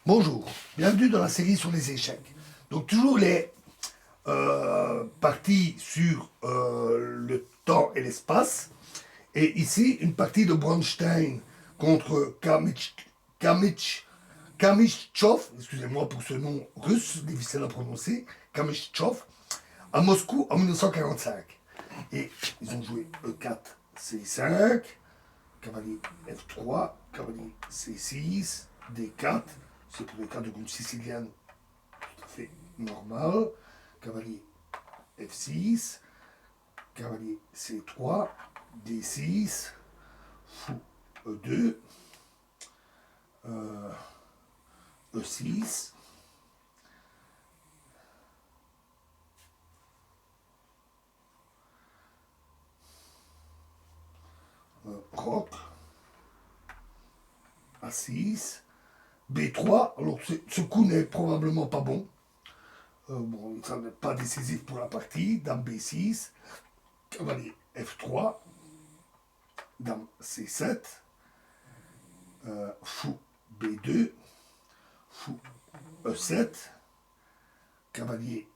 Bonjour, bienvenue dans la série sur les échecs. Donc toujours les parties sur le temps et l'espace. Et ici, une partie de Bronstein contre Kamytchov, excusez-moi pour ce nom russe, difficile à prononcer, Kamytchov, à Moscou en 1945. Et ils ont joué E4, C5, cavalier F3, cavalier C6, D4, c'est pour les cas de groupe sicilienne tout à fait normal, cavalier F6, cavalier C3, D6, fou E2, E6, roc, A6, B3. Alors ce coup n'est probablement pas bon. Bon, ça n'est pas décisif pour la partie. Dame B6, cavalier F3, dame C7, fou B2, fou E7, cavalier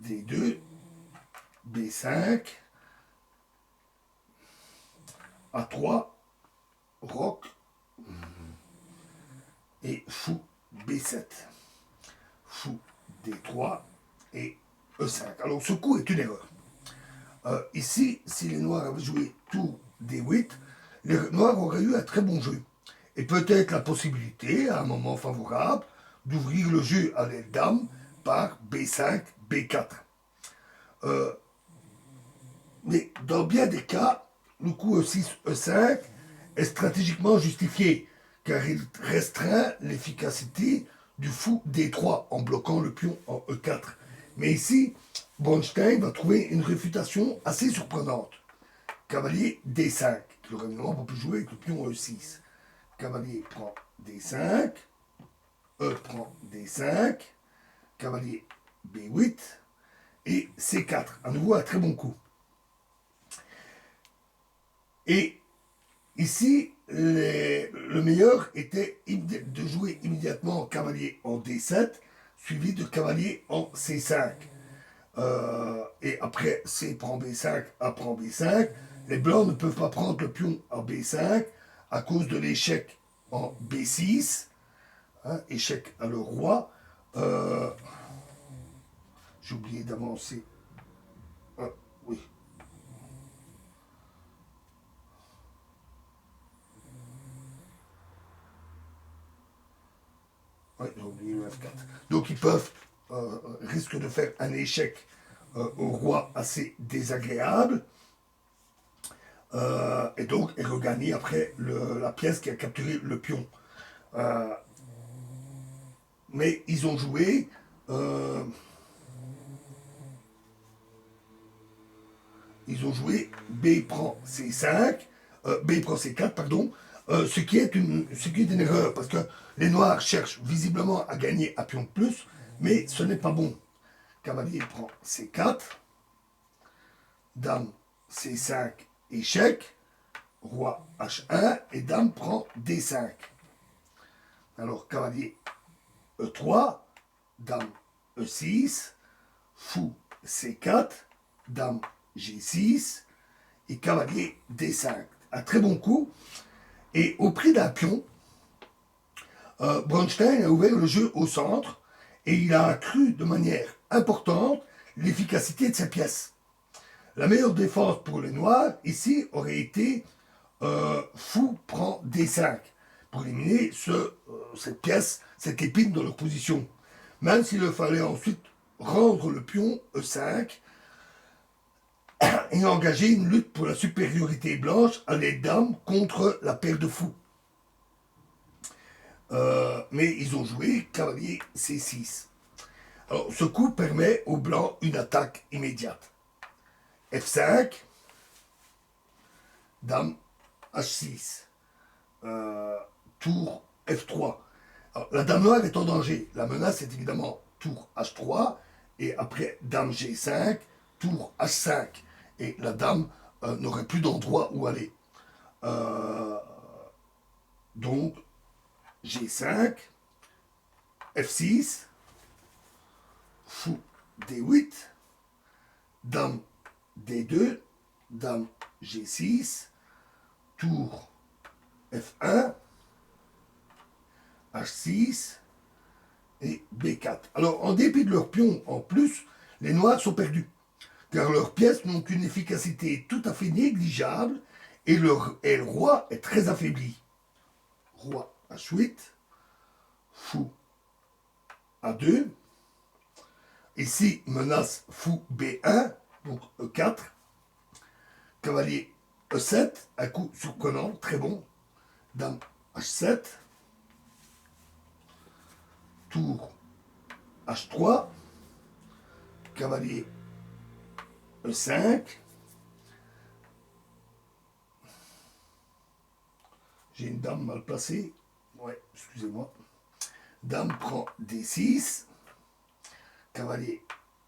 D2, B5, A3, roc et fou B7, fou D3 et E5. Alors ce coup est une erreur. Ici, si les noirs avaient joué tour D8, les noirs auraient eu un très bon jeu. Et peut-être la possibilité, à un moment favorable, d'ouvrir le jeu à l'aile dame par B5, B4. Euh, mais dans bien des cas, le coup E6, E5 est stratégiquement justifié, car il restreint l'efficacité du fou D3 en bloquant le pion en E4. Mais ici, Bronstein va trouver une réfutation assez surprenante. Cavalier D5, qui aurait évidemment pas pu jouer avec le pion E6. Cavalier prend D5, E prend D5, cavalier B8 et C4. À nouveau un très bon coup. Et ici, le meilleur était de jouer immédiatement cavalier en D7, suivi de cavalier en C5. Et après C prend B5, A prend B5. Les blancs ne peuvent pas prendre le pion en B5 à cause de l'échec en B6. Hein, échec à le roi. Euh, J'ai oublié d'avancer. Ah, oui. Ouais, j'ai oublié le F4. Donc ils peuvent risquent de faire un échec au roi assez désagréable. Et donc et regagner après la pièce qui a capturé le pion. Euh, mais ils ont joué. euh, Ils ont joué B prend C5, B prend C4, pardon, ce qui est une erreur, parce que les noirs cherchent visiblement à gagner à pion de plus, mais ce n'est pas bon. Cavalier prend C4, dame C5, échec, roi H1, et dame prend D5. Alors cavalier E3, dame E6, fou C4, dame G6 et cavalier D5. Un très bon coup. Et au prix d'un pion, Bronstein a ouvert le jeu au centre et il a accru de manière importante l'efficacité de ses pièces. La meilleure défense pour les noirs, ici, aurait été fou prend D5 pour éliminer cette pièce, cette épine dans leur position. Même s'il fallait ensuite rendre le pion E5 et engager une lutte pour la supériorité blanche à l'aide dames contre la paire de fous. Mais ils ont joué cavalier C6. Alors, ce coup permet aux blancs une attaque immédiate. F5, dame H6, tour F3. Alors, la dame noire est en danger. La menace est évidemment tour H3 et après dame G5, tour H5. Et la dame n'aurait plus d'endroit où aller. Euh, donc G5, F6, fou D8, dame D2, dame G6, tour F1, H6 et B4. Alors, en dépit de leurs pions en plus, les noirs sont perdus, car leurs pièces n'ont qu'une efficacité tout à fait négligeable et le roi est très affaibli. Roi H8, fou A2, ici menace fou B1, donc E4, cavalier E7, un coup surprenant, très bon, dame H7, tour H3, cavalier E5, j'ai une dame mal placée, ouais, excusez-moi, dame prend D6, cavalier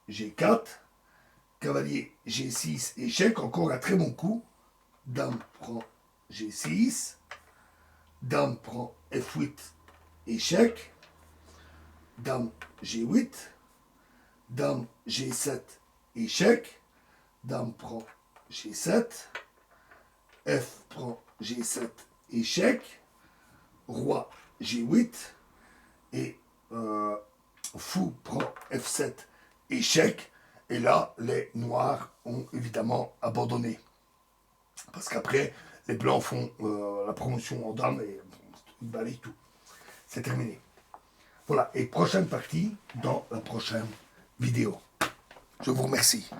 G4, cavalier G6, échec, encore un très bon coup, dame prend G6, dame prend F8, échec, dame G8, dame G7, échec, dame prend G7, F prend G7, échec, roi G8, et fou prend F7, échec, et là, les noirs ont évidemment abandonné. Parce qu'après, les blancs font la promotion en dame et ils balayent tout. C'est terminé. Voilà, et prochaine partie dans la prochaine vidéo. Je vous remercie.